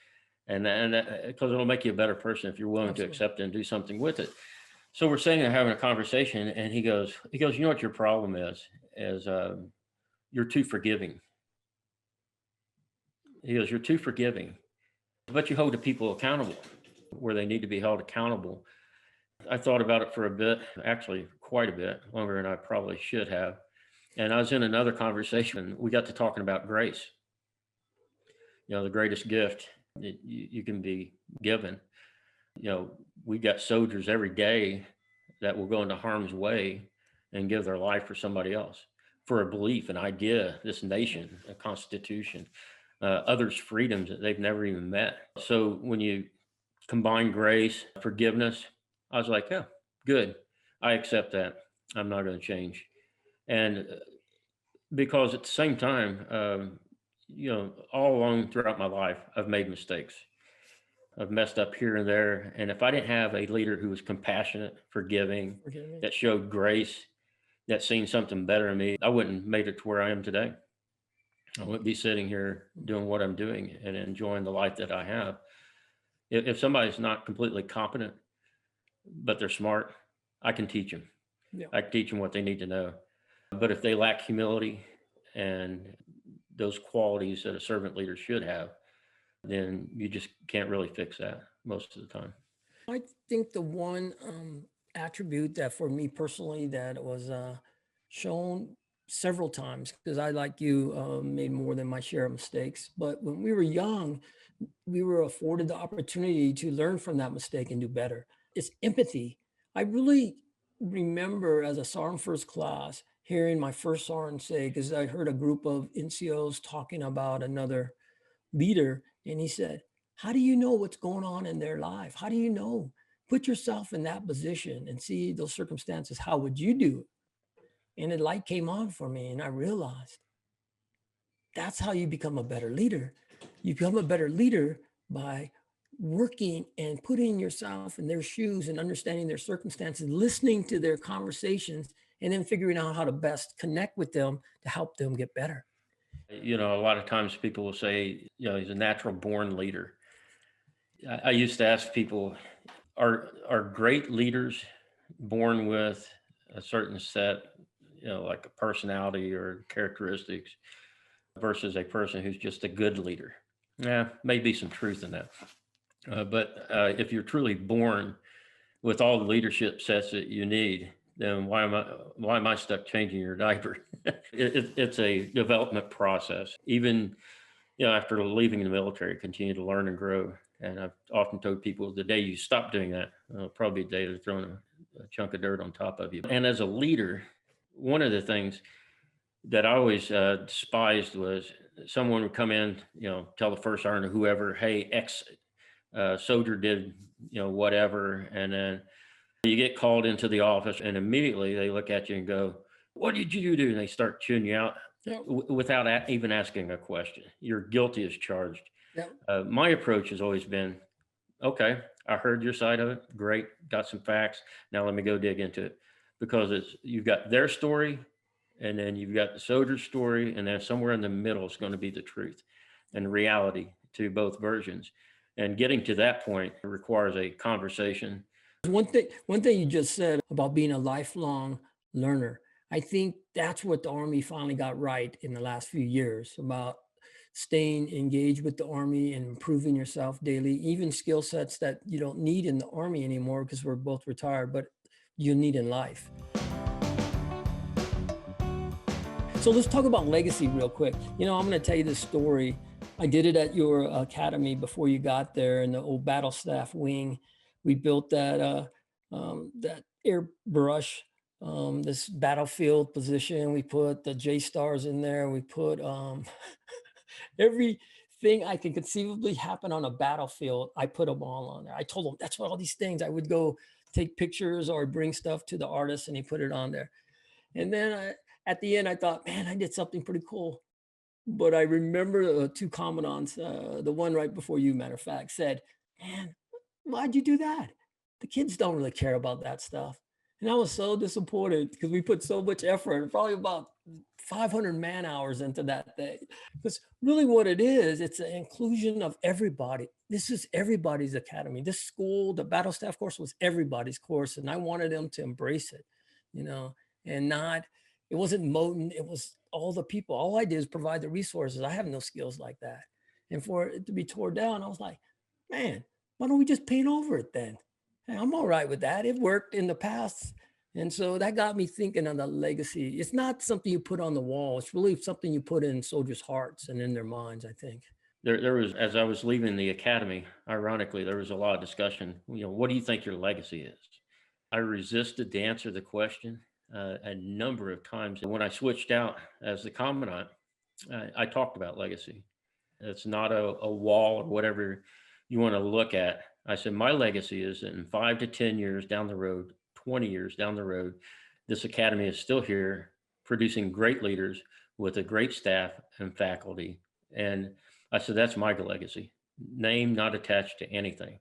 Speaker 2: And because it'll make you a better person if you're willing
Speaker 1: Absolutely.
Speaker 2: to accept it and do something with it. So we're sitting there having a conversation, and he goes, you know what your problem is you're too forgiving. He goes, you're too forgiving, but you hold the people accountable where they need to be held accountable. I thought about it for a bit, actually quite a bit longer than I probably should have. And I was in another conversation. We got to talking about grace. The greatest gift that you can be given. We got soldiers every day that will go into harm's way and give their life for somebody else, for a belief, an idea, this nation, a constitution, others' freedoms that they've never even met. So when you combine grace, forgiveness, I was like, yeah, good. I accept that. I'm not going to change. And because at the same time, all along throughout my life, I've made mistakes. I've messed up here and there. And if I didn't have a leader who was compassionate, forgiving, that showed grace, that seen something better in me, I wouldn't have made it to where I am today. I wouldn't be sitting here doing what I'm doing and enjoying the life that I have. If somebody's not completely competent, but they're smart, I can teach them.
Speaker 1: Yeah.
Speaker 2: I can teach them what they need to know. But if they lack humility and those qualities that a servant leader should have, then you just can't really fix that most of the time.
Speaker 1: I think the one attribute that for me personally that was shown several times, because I, like you, made more than my share of mistakes. But when we were young, we were afforded the opportunity to learn from that mistake and do better. It's empathy. I really remember as a sergeant first class hearing my first sergeant say, because I heard a group of NCOs talking about another leader, and he said, how do you know what's going on in their life? How do you know? Put yourself in that position and see those circumstances. How would you do it? And the light came on for me, and I realized that's how you become a better leader. You become a better leader by working and putting yourself in their shoes and understanding their circumstances, listening to their conversations, and then figuring out how to best connect with them to help them get better.
Speaker 2: A lot of times people will say, he's a natural born leader. I used to ask people, are great leaders born with a certain set, like a personality or characteristics versus a person who's just a good leader? Yeah, maybe some truth in that. But if you're truly born with all the leadership sets that you need, then why am I stuck changing your diaper? It's a development process. Even after leaving the military, continue to learn and grow. And I've often told people the day you stop doing that, probably the day they're throwing a chunk of dirt on top of you. And as a leader, one of the things that I always despised was someone would come in, tell the first sergeant or whoever, hey, X soldier did, whatever. And then you get called into the office and immediately they look at you and go, what did you do? And they start chewing you out
Speaker 1: Yeah.
Speaker 2: without even asking a question. You're guilty as charged.
Speaker 1: Yeah.
Speaker 2: My approach has always been, okay, I heard your side of it. Great. Got some facts. Now let me go dig into it, because you've got their story and then you've got the soldier's story. And then somewhere in the middle is going to be the truth and reality to both versions. And getting to that point requires a conversation.
Speaker 1: One thing you just said about being a lifelong learner, I think that's what the Army finally got right in the last few years about staying engaged with the Army and improving yourself daily, even skill sets that you don't need in the Army anymore because we're both retired, but you need in life. So let's talk about legacy real quick. I'm going to tell you this story. I did it at your academy before you got there in the old battle staff wing. We built that airbrush, this battlefield position. We put the J stars in there. We put everything I could conceivably happen on a battlefield. I put them all on there. I told them that's what all these things. I would go take pictures or bring stuff to the artist, and he put it on there. And then at the end, I thought, man, I did something pretty cool. But I remember two commandants, the one right before you, matter of fact, said, man, why'd you do that? The kids don't really care about that stuff. And I was so disappointed because we put so much effort, probably about 500 man hours into that thing. Because really what it is, it's an inclusion of everybody. This is everybody's academy. This school, the battle staff course was everybody's course. And I wanted them to embrace it, you know, and not, it wasn't Moten, it was all the people. All I did is provide the resources. I have no skills like that. And for it to be torn down, I was like, man, why don't we just paint over it then? Hey, I'm all right with that. It worked in the past. And so that got me thinking on the legacy. It's not something you put on the wall. It's really something you put in soldiers' hearts and in their minds, I think.
Speaker 2: There was, as I was leaving the academy, ironically, there was a lot of discussion. What do you think your legacy is? I resisted to answer the question a number of times. And when I switched out as the commandant, I talked about legacy. It's not a wall or whatever you want to look at. I said, my legacy is that in 5 to 10 years down the road, 20 years down the road, this academy is still here producing great leaders with a great staff and faculty. And I said, that's my legacy, name not attached to anything.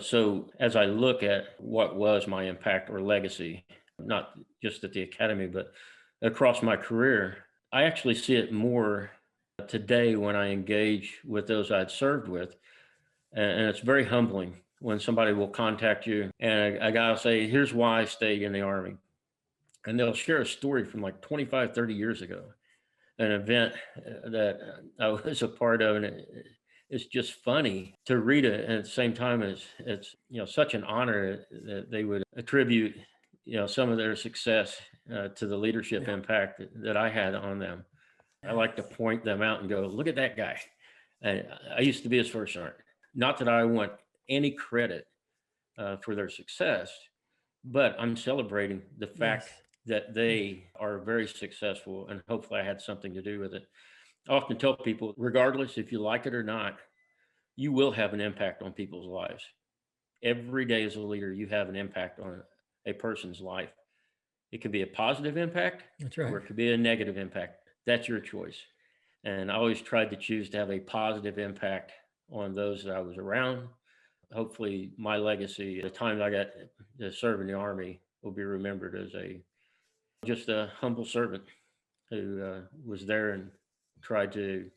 Speaker 2: So as I look at what was my impact or legacy, not just at the academy, but across my career, I actually see it more today when I engage with those I'd served with. And it's very humbling when somebody will contact you and a guy will say, here's why I stayed in the Army. And they'll share a story from like 25, 30 years ago, an event that I was a part of. And it's just funny to read it. And at the same time, it's such an honor that they would attribute, some of their success to the leadership impact that I had on them. I like to point them out and go, look at that guy. And I used to be his first sergeant. Not that I want any credit for their success, but I'm celebrating the fact that they are very successful, and hopefully I had something to do with it. I often tell people, regardless if you like it or not, you will have an impact on people's lives. Every day as a leader, you have an impact on a person's life. It could be a positive impact,
Speaker 1: That's right.
Speaker 2: or it could be a negative impact. That's your choice. And I always tried to choose to have a positive impact on those that I was around. Hopefully my legacy, the time I got to serve in the Army, will be remembered as just a humble servant who was there and tried to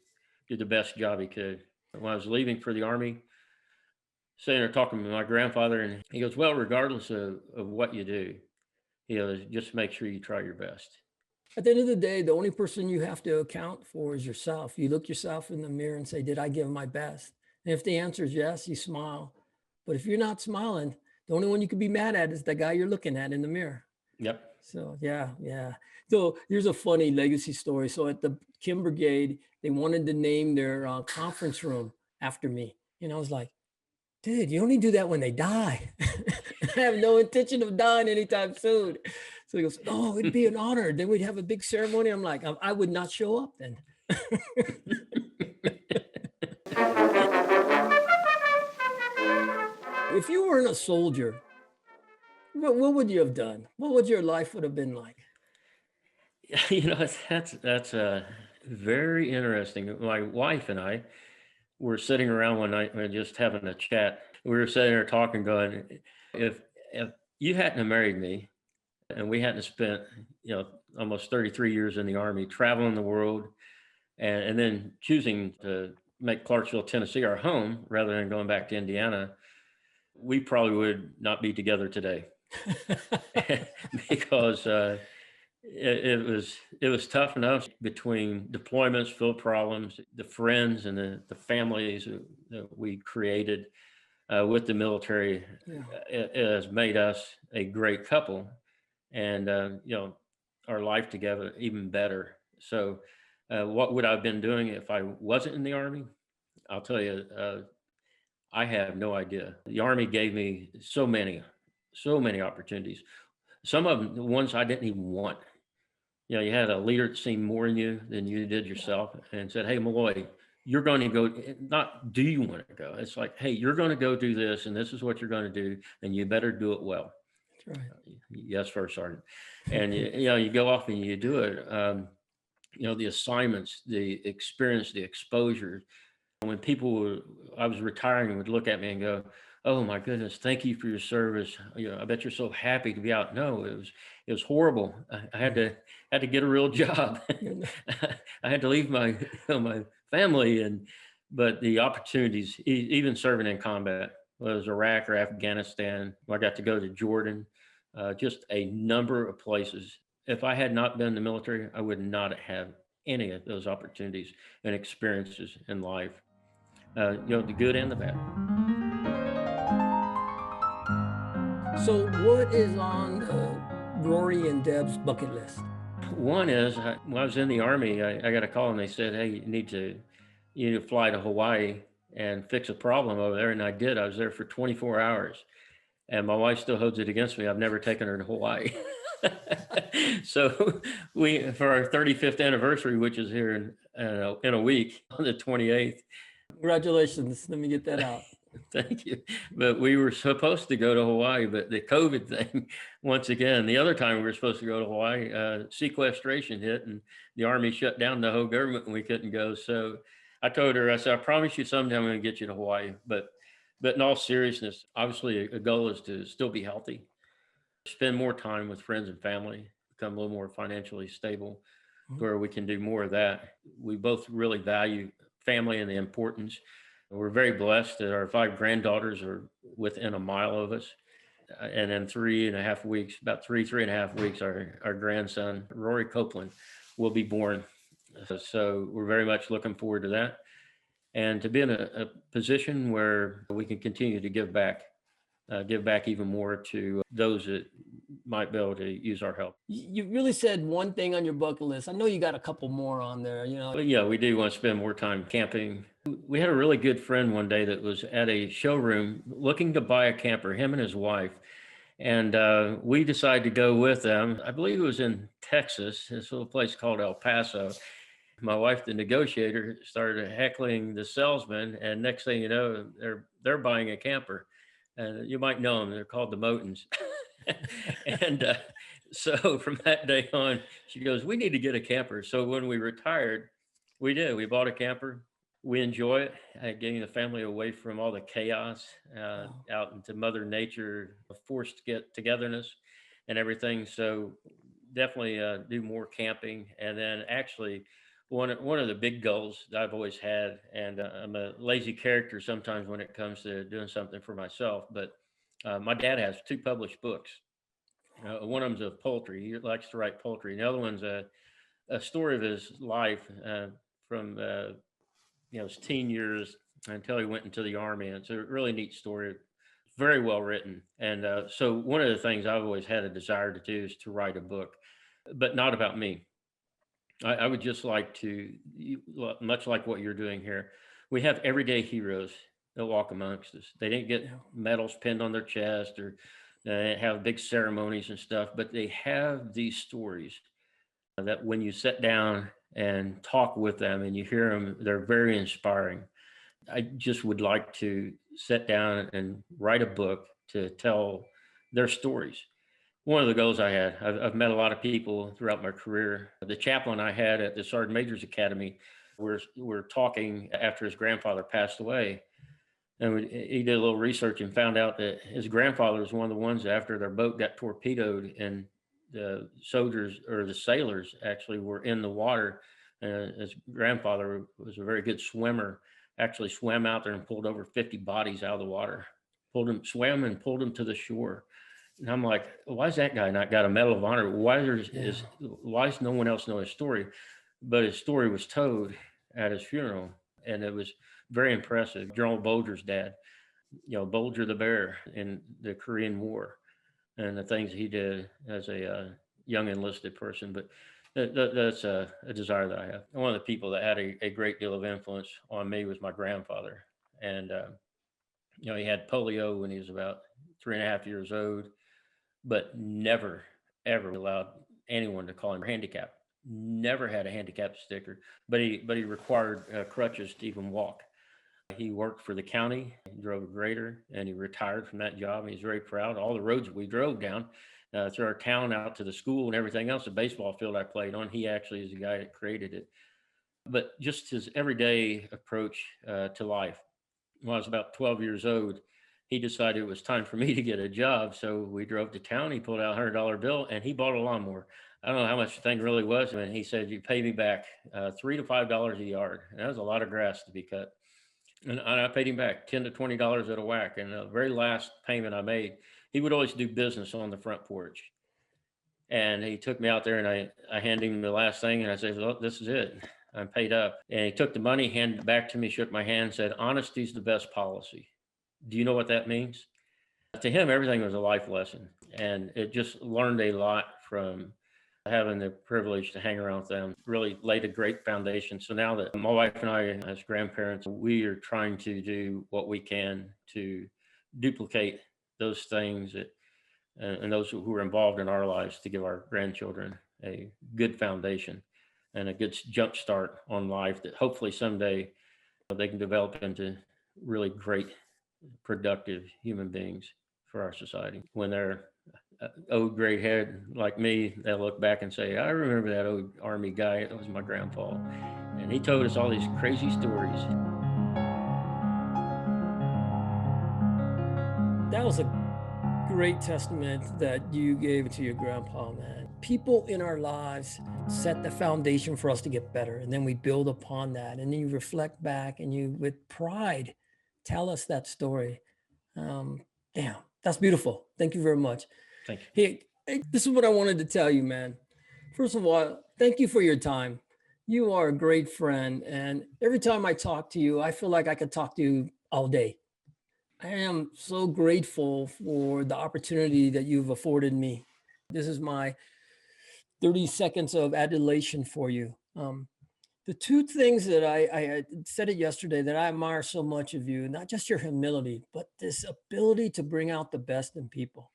Speaker 2: do the best job he could. When I was leaving for the Army, sitting there talking to my grandfather, and he goes, well, regardless of what you do, just make sure you try your best.
Speaker 1: At the end of the day, the only person you have to account for is yourself. You look yourself in the mirror and say, did I give my best? And if the answer is yes, you smile. But if you're not smiling, the only one you could be mad at is the guy you're looking at in the mirror.
Speaker 2: Yep.
Speaker 1: So yeah. So here's a funny legacy story. So at the Kim Brigade, they wanted to name their conference room after me. And I was like, dude, you only do that when they die. I have no intention of dying anytime soon. So he goes, "Oh, it'd be an honor." Then we'd have a big ceremony. I'm like, I would not show up then. If you weren't a soldier, what would you have done? What would your life would have been like?
Speaker 2: That's very interesting. My wife and I were sitting around one night and we were just having a chat. We were sitting there talking, going, if you hadn't have married me and we hadn't spent, almost 33 years in the Army, traveling the world, and then choosing to make Clarksville, Tennessee our home rather than going back to Indiana, we probably would not be together today. Because it was tough enough between deployments, field problems, the friends and the families that we created with the military.
Speaker 1: Yeah.
Speaker 2: It has made us a great couple, and our life together even better. So, what would I have been doing if I wasn't in the Army? I'll tell you, I have no idea. The Army gave me so many opportunities. Some of them, the ones I didn't even want. You had a leader that seen more in you than you did yourself and said, "Hey, Malloy, you're going to go, not do you want to go? It's like, hey, you're going to go do this, and this is what you're going to do, and you better do it well."
Speaker 1: That's right.
Speaker 2: Yes, First Sergeant. And you go off and you do it. The assignments, the experience, the exposure. When I was retiring, would look at me and go, "Oh my goodness, thank you for your service. I bet you're so happy to be out." No, it was horrible. I had to get a real job. I had to leave my family, but the opportunities, even serving in combat, whether it was Iraq or Afghanistan. I got to go to Jordan, just a number of places. If I had not been in the military, I would not have any of those opportunities and experiences in life. The good and the bad.
Speaker 1: So, what is on Rory and Deb's bucket list?
Speaker 2: One is when I was in the Army, I got a call and they said, "Hey, you need to fly to Hawaii and fix a problem over there." And I did. I was there for 24 hours, and my wife still holds it against me. I've never taken her to Hawaii. So for our 35th anniversary, which is here in a week on the 28th.
Speaker 1: Congratulations. Let me get that out.
Speaker 2: Thank you. But we were supposed to go to Hawaii, but the COVID thing, once again, the other time we were supposed to go to Hawaii, sequestration hit and the Army shut down the whole government and we couldn't go. So I told her, I said, "I promise you someday I'm going to get you to Hawaii." But in all seriousness, obviously a goal is to still be healthy, spend more time with friends and family, become a little more financially stable, where we can do more of that. We both really value family and the importance. We're very blessed that our 5 granddaughters are within a mile of us. And in 3.5 weeks, about 3.5 weeks, our grandson, Rory Copeland, will be born. So we're very much looking forward to that. And to be in a position where we can continue to give back even more to those that might be able to use our help.
Speaker 1: You really said one thing on your bucket list. I know you got a couple more on there.
Speaker 2: But yeah, we do want to spend more time camping. We had a really good friend one day that was at a showroom looking to buy a camper, him and his wife. And we decided to go with them. I believe it was in Texas, this little place called El Paso. My wife, the negotiator, started heckling the salesman. And next thing you know, they're buying a camper. And you might know them. They're called the Motens. And so from that day on, she goes, "We need to get a camper." So when we retired, we did. We bought a camper. We enjoy it, getting the family away from all the chaos, out into Mother Nature, forced get togetherness and everything. So definitely do more camping. And then actually, one of the big goals that I've always had, and I'm a lazy character sometimes when it comes to doing something for myself, but my dad has 2 published books. One of them's of poultry. He likes to write poultry. And the other one's a story of his life from his teen years until he went into the Army. And it's a really neat story, very well written. And so one of the things I've always had a desire to do is to write a book, but not about me. I would just like to, much like what you're doing here, we have everyday heroes that walk amongst us. They didn't get medals pinned on their chest or They have big ceremonies and stuff, but they have these stories that when you sit down and talk with them and you hear them, they're very inspiring. I just would like to sit down and write a book to tell their stories. One of the goals I had, I've met a lot of people throughout my career. The chaplain I had at the Sergeant Major's Academy, we're talking after his grandfather passed away. And he did a little research and found out that his grandfather was one of the ones after their boat got torpedoed and the soldiers or the sailors actually were in the water. His grandfather was a very good swimmer, actually swam out there and pulled over 50 bodies out of the water, swam and pulled them to the shore. And I'm like, why is that guy not got a Medal of Honor? Why does no one else know his story? But his story was told at his funeral, and it was very impressive. General Bolger's dad, Bolger the Bear in the Korean War, and the things he did as a young enlisted person. But that's a desire that I have. One of the people that had a great deal of influence on me was my grandfather. And, he had polio when he was about 3.5 years old, but never, ever allowed anyone to call him handicapped. Never had a handicap sticker, but he required crutches to even walk. He worked for the county, he drove a grader, and he retired from that job. And he's very proud. All the roads we drove down through our town out to the school and everything else, the baseball field I played on, he actually is the guy that created it. But just his everyday approach to life. When I was about 12 years old, he decided it was time for me to get a job. So we drove to town. He pulled out a $100 bill and he bought a lawnmower. I don't know how much the thing really was. And he said, you pay me back $3 to $5 a yard. And that was a lot of grass to be cut. And I paid him back $10 to $20 at a whack. And the very last payment I made, he would always do business on the front porch. And he took me out there and I handed him the last thing. And I said, well, this is it. I'm paid up. And he took the money, handed it back to me, shook my hand, said, honesty is the best policy. Do you know what that means? To him, everything was a life lesson. And it just learned a lot from having the privilege to hang around with them. Really laid a great foundation. So now that my wife and I, as grandparents, we are trying to do what we can to duplicate those things that, and those who are involved in our lives to give our grandchildren a good foundation and a good jump start on life that hopefully someday they can develop into really great, productive human beings for our society. When they're old gray head like me, they'll look back and say, I remember that old Army guy. That was my grandpa. And he told us all these crazy stories.
Speaker 1: That was a great testament that you gave to your grandpa, man. People in our lives set the foundation for us to get better. And then we build upon that. And then you reflect back and you, with pride, tell us that story. Damn, that's beautiful. Thank you very much.
Speaker 2: Thank you.
Speaker 1: Hey, this is what I wanted to tell you, man. First of all, thank you for your time. You are a great friend. And every time I talk to you, I feel like I could talk to you all day. I am so grateful for the opportunity that you've afforded me. This is my 30 seconds of adulation for you. The two things that I said it yesterday that I admire so much of you, not just your humility, but this ability to bring out the best in people.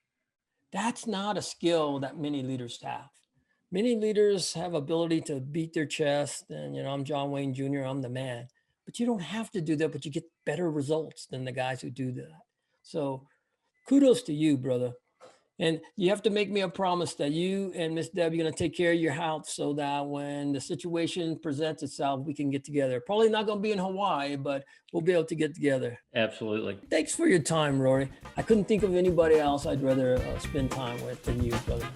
Speaker 1: That's not a skill that many leaders have. Many leaders have ability to beat their chest and, I'm John Wayne Jr., I'm the man. But you don't have to do that, but you get better results than the guys who do that. So kudos to you, brother. And you have to make me a promise that you and Miss Deb, you're going to take care of your house so that when the situation presents itself, we can get together. Probably not going to be in Hawaii, but we'll be able to get together.
Speaker 2: Absolutely.
Speaker 1: Thanks for your time, Rory. I couldn't think of anybody else I'd rather spend time with than you, brother.